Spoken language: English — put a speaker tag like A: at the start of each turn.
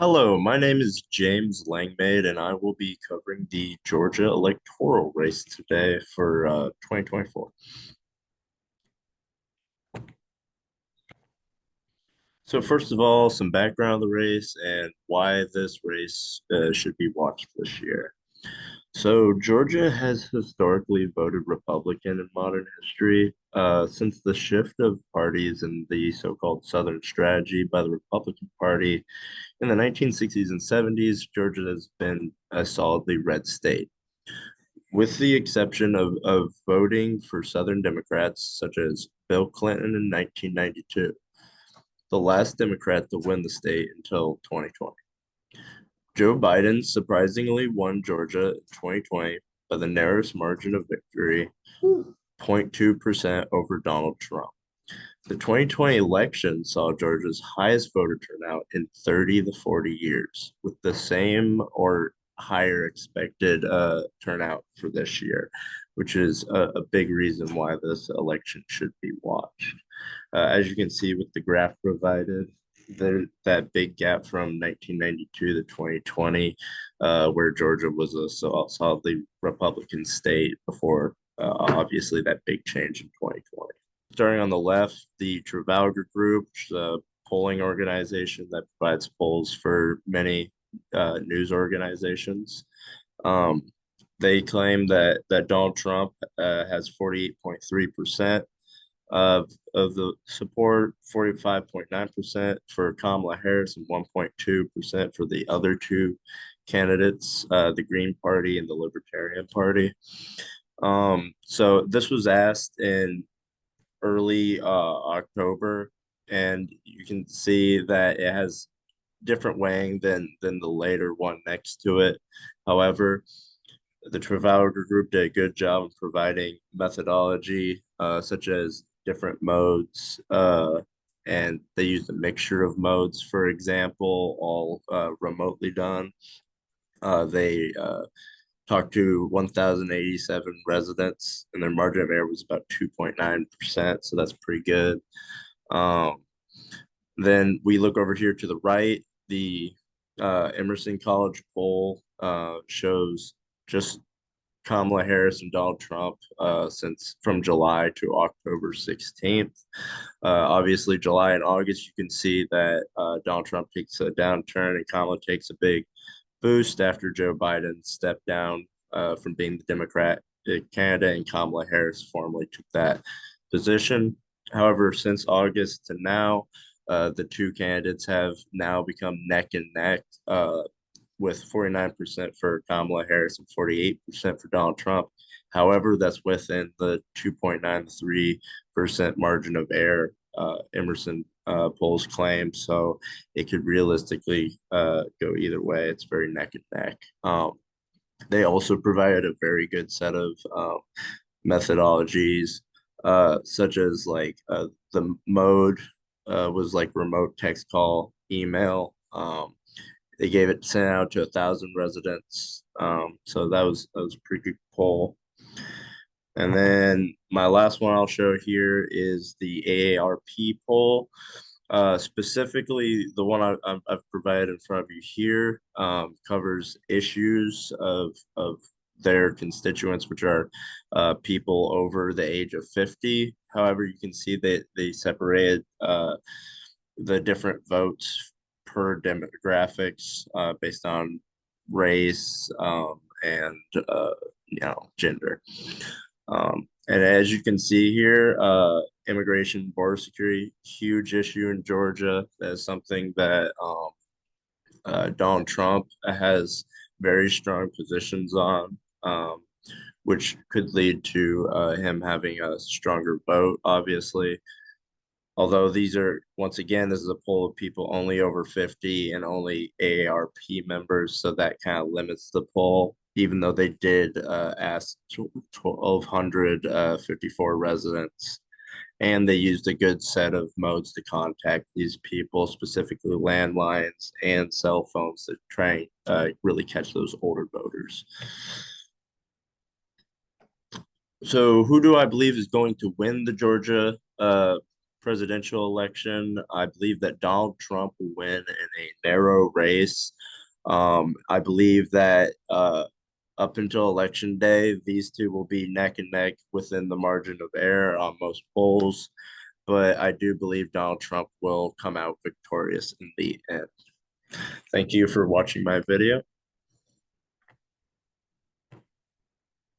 A: Hello, my name is James Langmaid, and I will be covering the Georgia electoral race today for 2024. So, first of all, some background of the race and why this race should be watched this year. So, Georgia has historically voted Republican in modern history. Since the shift of parties and the so-called Southern strategy by the Republican Party in the 1960s and 70s, Georgia has been a solidly red state. With the exception of voting for Southern Democrats such as Bill Clinton in 1992, the last Democrat to win the state until 2020. Joe Biden surprisingly won Georgia in 2020 by the narrowest margin of victory, 0.2% over Donald Trump. The 2020 election saw Georgia's highest voter turnout in 30 to 40 years, with the same or higher expected turnout for this year, which is a big reason why this election should be watched. As you can see with the graph provided, that big gap from 1992 to 2020, where Georgia was a solidly Republican state before obviously that big change in 2020. Starting on the left, the Trafalgar Group, which is a polling organization that provides polls for many news organizations. Um, they claim that Donald Trump has 48.3% of the support, 45.9% for Kamala Harris, and 1.2% for the other two candidates, the Green Party and the Libertarian Party. So this was asked in early October, and you can see that it has different weighing than the later one next to it. However, the Trafalgar Group did a good job of providing methodology, such as different modes, and they used a mixture of modes, for example, all remotely done. They talked to 1,087 residents, and their margin of error was about 2.9%, so that's pretty good. Um, then we look over here to the right. The Emerson College poll shows just Kamala Harris and Donald Trump since from July to October 16th. Obviously, July and August, you can see that Donald Trump takes a downturn and Kamala takes a big boost after Joe Biden stepped down from being the Democrat candidate, and Kamala Harris formally took that position. However, since August to now, the two candidates have now become neck and neck, with 49% for Kamala Harris and 48% for Donald Trump. However, that's within the 2.93% margin of error Emerson polls claim. So it could realistically go either way. It's very neck and neck. They also provided a very good set of methodologies, such as the mode was like remote text call, email. They gave it sent out to 1,000 residents. So that was a pretty good poll. And then my last one I'll show here is the AARP poll. Specifically, the one I've provided in front of you here covers issues of their constituents, which are people over the age of 50. However, you can see that they separated the different votes per demographics based on race and gender. And as you can see here, immigration, border security, huge issue in Georgia. That is something that Donald Trump has very strong positions on, which could lead to him having a stronger vote, obviously. Although these are, once again, this is a poll of people only over 50 and only AARP members, so that kind of limits the poll, even though they did ask 1,254 residents. And they used a good set of modes to contact these people, specifically landlines and cell phones, to try and really catch those older voters. So, who do I believe is going to win the Georgia presidential election. I believe that Donald Trump will win in a narrow race. I believe that up until election day, these two will be neck and neck within the margin of error on most polls. But I do believe Donald Trump will come out victorious in the end. Thank you for watching my video.